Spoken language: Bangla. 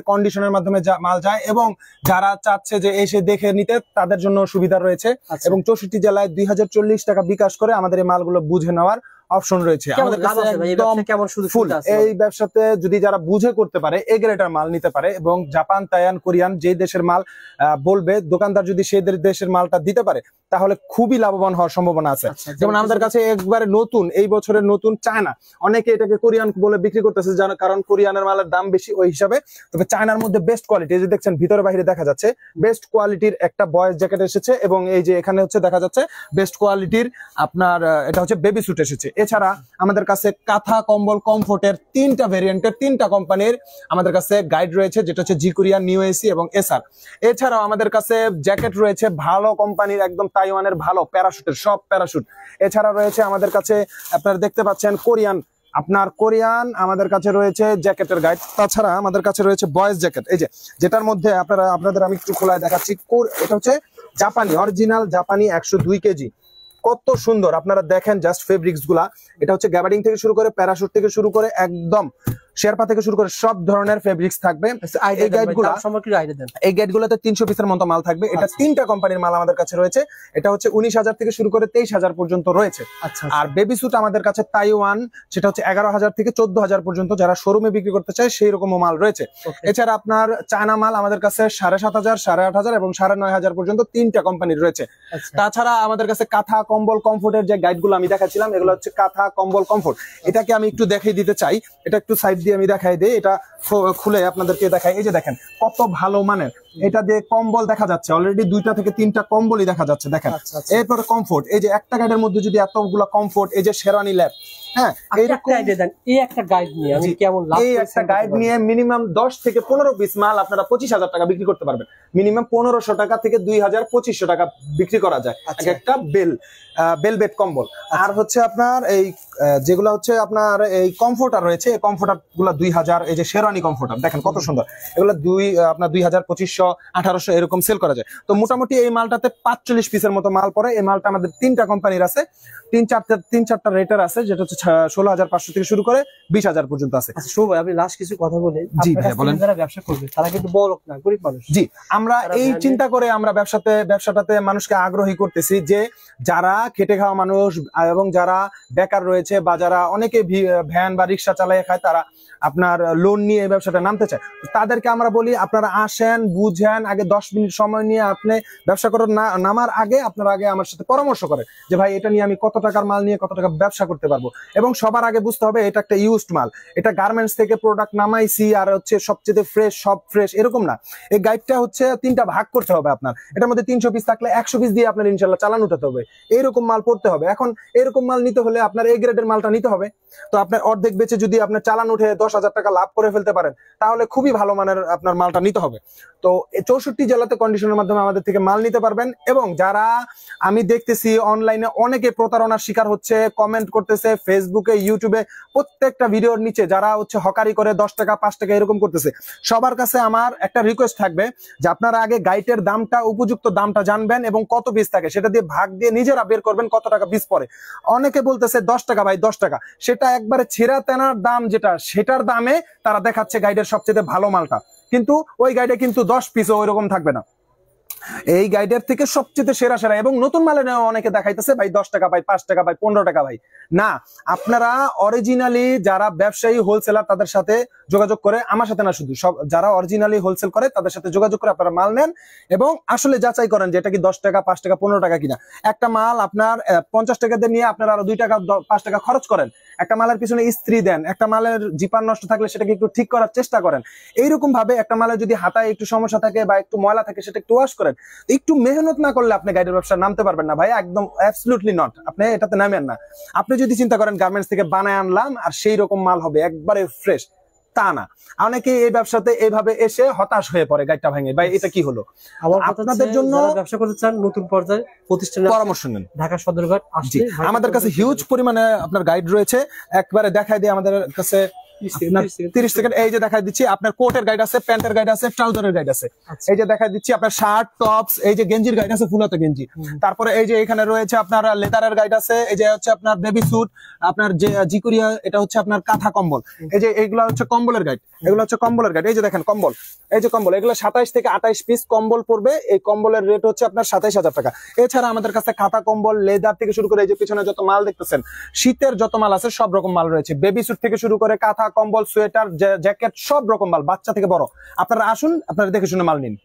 কন্ডিশনের মাধ্যমে মাল যায়, এবং যারা চাচ্ছে যে এসে দেখে নিতে তাদের জন্য সুবিধা রয়েছে। এবং 64 জেলায় 2040 টাকা বিকাশ করে আমাদের এই মালগুলো বুঝে নেওয়ার অপশন রয়েছে। আমাদের কাছে একদম ফুল। এই ব্যবসাতে যদি যারা বুঝে করতে পারে এ গ্রেডের মাল নিতে পারে, এবং জাপান, তাইওয়ান, কোরিয়ান যে দেশের মাল বলবে দোকানদার যদি সেই দেশের মালটা দিতে পারে তাহলে খুবই লাভবান হওয়ার সম্ভাবনা আছে। যেমন আমাদের কাছে একবারে নতুন, এই বছরের নতুন চায়না, অনেকে এটাকে কোরিয়ান বলে বিক্রি করতেছে কারণ কোরিয়ানের মালের দাম বেশি ওই হিসাবে। তবে চায়নার মধ্যে বেস্ট কোয়ালিটি, এই যে দেখছেন ভিতরে বাইরে দেখা যাচ্ছে বেস্ট কোয়ালিটির একটা বয়েজ জ্যাকেট এসেছে, এবং এই যে এখানে হচ্ছে দেখা যাচ্ছে বেস্ট কোয়ালিটির আপনার এটা হচ্ছে বেবি স্যুট এসেছে। এছাড়া আমাদের কাছে কাঁথা, কম্বল, কমফোর্টের 3টা ভেরিয়েন্টের 3টা কোম্পানির আমাদের কাছে গাইড রয়েছে, যেটা হচ্ছে জি কোরিয়ান, নিউ এসি এবং এসআর। এছাড়াও আমাদের কাছে জ্যাকেট রয়েছে ভালো কোম্পানির, একদম তাইওয়ানের ভালো প্যারাশুটের সব প্যারাশুট। এছাড়া রয়েছে আমাদের কাছে আপনারা দেখতে পাচ্ছেন কোরিয়ান, আমাদের কাছে রয়েছে জ্যাকেটের গাইড। তাছাড়া আমাদের কাছে রয়েছে বয়েজ জ্যাকেট, এই যে যেটার মধ্যে আপনাদের আমি একটু খোলায় দেখাচ্ছি। এটা হচ্ছে জাপানি, অরিজিনাল জাপানি 102 কেজি, কত সুন্দর আপনারা দেখেন জাস্ট ফেব্রিক্স গুলা। এটা হচ্ছে গ্যাবার্ডিং থেকে শুরু করে প্যারাশুট থেকে শুরু করে একদম শেরপা থেকে শুরু করে সব ধরনের ফেব্রিক্স থাকবে। এই গাইডগুলোতে 300 পিসের মতো মাল থাকবে। এটা 3টা কোম্পানির মাল আমাদের কাছে রয়েছে। এটা হচ্ছে 19,000 থেকে শুরু করে 23,000 পর্যন্ত রয়েছে। আর বেবি স্যুট আমাদের কাছে তাইওয়ান, সেটা হচ্ছে 11,000 থেকে 14,000 পর্যন্ত, যারা শোরুমে বিক্রি করতে চায় সেই রকম মাল রয়েছে। এছাড়া আপনার চায়না মাল আমাদের কাছে 7,500, 8,500 এবং 9,500 পর্যন্ত 3টা কোম্পানির রয়েছে। তাছাড়া আমাদের কাছে কাঁথা, কম্বল, কমফোর্টের যে গাইডগুলো আমি দেখাচ্ছিলাম, এগুলো হচ্ছে কাঁথা, কম্বল, কমফোর্ট। এটাকে আমি একটু দেখিয়ে দিতে চাই, এটা একটু সাইড দিয়ে আমি দেখাই দিই, এটা খুলে আপনাদেরকে দেখাই। এই যে দেখেন কত ভালো মানের, এটা দিয়ে কম্বল দেখা যাচ্ছে অলরেডি 2টা থেকে 3টা কম্বলই দেখা যাচ্ছে দেখেন। এরপরে কমফোর্ট, এই যে একটা গাইডের মধ্যে যদি এতগুলো কমফোর্ট, এই যে শেরওয়ানি ল্যাব, হ্যাঁ এই একটা গাইড নিয়ে মিনিমাম 10 থেকে 15 পিস মাল আপনারা 25,000 টাকা বিক্রি করতে পারবেন। মিনিমাম 1500 টাকা থেকে 2,000-2,500 টাকা বিক্রি করা যায় একটা বেলভেট কম্বল। আর হচ্ছে আপনার এই যেগুলো হচ্ছে আপনার এই কমফোর্টার রয়েছে, এই কমফোর্টার গুলো 2,000, এই যে শেরওয়ানি কমফোর্টার দেখেন কত সুন্দর, এগুলো আপনার 2,000, 2,500, 1,800 এরকম সেল করা যায়। তো মোটামুটি এই মালটাতে 45 পিসের মতো মাল পড়ে। এই মালটা আমাদের 3টা কোম্পানির আছে, 3-4টা রেটার আছে, যেটা হচ্ছে 16,500 থেকে শুরু করে 20,000 পর্যন্ত আছে। আপনি লাস্ট কিছু কথা বলে, জি ভাই বলেন। যারা ব্যবসা করবে তারা কিন্তু বড় লোক না, গরিব মানুষ। জি, আমরা এই চিন্তা করে আমরা ব্যবসাটাতে মানুষকে আগ্রহী করতেছি যে যারা খেটে খাওয়া মানুষ এবং যারা বেকার রয়েছে বা যারা অনেকে ভ্যান বা রিক্সা চালিয়ে খায়, তারা আপনার লোন নিয়ে এই ব্যবসাটা নামতে চায়, তাদেরকে আমরা বলি আপনারা আসেন, বুঝেন, আগে 10 মিনিট সময় নিয়ে আপনি ব্যবসা করার নামার আগে আপনারা আগে আমার সাথে পরামর্শ করেন যে ভাই এটা নিয়ে আমি কত টাকার মাল নিয়ে কত টাকা ব্যবসা করতে পারবো। এবং সবার আগে বুঝতে হবে এটা একটা ইউজড মাল, এটা গার্মেন্টস থেকে প্রোডাক্ট নামাইছি আর হচ্ছে সবচেয়ে ফ্রেশ, সব ফ্রেশ এরকম না। এই গাইডটা হচ্ছে 3টা ভাগ করতে হবে আপনার, এটার মধ্যে 300 পিস থাকলে 100 পিস দিয়ে আপনার ইনশাল্লাহ চালান উঠাতে হবে, এইরকম মাল পড়তে হবে। এখন এরকম মাল নিতে হলে আপনার এই গ্রেডের মালটা নিতে হবে। তো আপনার অর্ধেক বেচে যদি আপনার চালান উঠে 10,000 টাকা লাভ করে ফেলতে পারেন তাহলে খুবই ভালো মানের আপনার মালটা নিতে হবে। তো 64 জেলাতে কন্ডিশনের মাধ্যমে আমাদের থেকে মাল নিতে পারবেন। এবং যারা আমি দেখতেছি অনলাইনে অনেকে প্রতারণার শিকার হচ্ছে, কমেন্ট করতেছে ফেসবুকে, ইউটিউবে, প্রত্যেকটা ভিডিওর নিচে যারা হচ্ছে হকারি করে 10 টাকা 5 টাকা এরকম করতেছে, সবার কাছে আমার একটা রিকোয়েস্ট থাকবে যে আপনারা আগে গাইটের দামটা, উপযুক্ত দামটা জানবেন এবং কত পিস থাকে সেটা দিয়ে ভাগ দিয়ে নিজেরা বের করবেন কত টাকা পিস পড়ে। অনেকে বলতেছে 10 টাকা ভাই 10 টাকা, সেটা একবারে ছেঁড়া তেনার দাম, যেটা সেটার দামে তারা দেখাচ্ছে গাইডের সবচেয়ে ভালো মালটা, কিন্তু ওই গাইডে কিন্তু 10 পিসও ওইরকম থাকবে না। এই গাইডের থেকে সবচেয়ে সেরা সেরা এবং নতুন মালে অনেকে দেখাইতেছে ভাই 10 টাকা ভাই, 5 টাকা ভাই, 15 টাকা ভাই। না, আপনারা অরিজিনালি যারা ব্যবসায়ী হোলসেলার তাদের সাথে যোগাযোগ করে, আমার সাথে না শুধু, সব যারা অরিজিনালি হোলসেল করে তাদের সাথে যোগাযোগ করে আপনারা মাল নেন এবং আসলে যাচাই করেন যে এটা কি 10 টাকা, 5 টাকা, 15 টাকা কিনা। একটা মাল আপনার 50 টাকা দিয়ে নিয়ে আপনারা আরো 2 টাকা 5 টাকা খরচ করেন, একটা মালের পিছনে ইস্ত্রি দেন, একটা মালের জিপার নষ্ট থাকলে সেটাকে একটু ঠিক করার চেষ্টা করেন। এইরকম ভাবে একটা মালের যদি হাতায় একটু সমস্যা থাকে বা একটু ময়লা থাকে সেটা একটু ওয়াশ করেন। একটু মেহনত না করলে আপনি গাইডের ব্যবসা নামতে পারবেন না ভাই, একদম অ্যাবসলিউটলি নট, আপনি এটাতে নামেন না। আপনি যদি চিন্তা করেন গার্মেন্টস থেকে বানায় আনলাম আর সেই রকম মাল হবে একবারে ফ্রেশ, তা না। অনেকে এই ব্যবসাতে এইভাবে এসে হতাশ হয়ে পড়ে, গাইডটা ভাঙে, ভাই এটা কি হলো। আপনাদের জন্য ব্যবসা করতে চান নতুন পর্যায়ে প্রতিষ্ঠানের পরামর্শ নেন, ঢাকা সদরঘাট আসলে আমাদের কাছে হিউজ পরিমাণে আপনার গাইড রয়েছে, একবারে দেখাই দিয়ে আমাদের কাছে 30 সেকেন্ড। এই যে দেখাই দিচ্ছি আপনার কোটের গাইড আছে, প্যান্টের গাইড আছে, ট্রাউজারের গাইড আছে। এই যে দেখাই দিচ্ছি আপনার শার্ট, টপস, এই যে গেঞ্জির গাইড আছে, ফুলাতো গেঞ্জি। তারপরে এই যে এখানে রয়েছে আপনার লেদারের গাইড আছে, এই যে হচ্ছে আপনার বেবি স্যুট, আপনার যে জিকুরিয়া, এটা হচ্ছে আপনার কাঁথা কম্বল। এই যে এইগুলো হচ্ছে কম্বলের গাইড, এগুলো হচ্ছে কম্বলের গাইড। এই যে দেখেন কম্বল, এই যে কম্বল, এগুলো 27 থেকে 28 পিস কম্বল পড়বে। এই কম্বলের রেট হচ্ছে আপনার 27,000 টাকা। এছাড়া আমাদের কাছে খাতা কম্বল, লেদার থেকে শুরু করে এই যে পিছনে যত মাল দেখতেছেন, শীতের যত মাল আছে সব রকম মাল রয়েছে। বেবি স্যুট থেকে শুরু করে কাঁথা কম্বল, সোয়েটার, জ্যাকেট, সব রকম মাল, বাচ্চা থেকে বড়। আপনারা আসুন, আপনারা দেখে শুনে মাল নিন।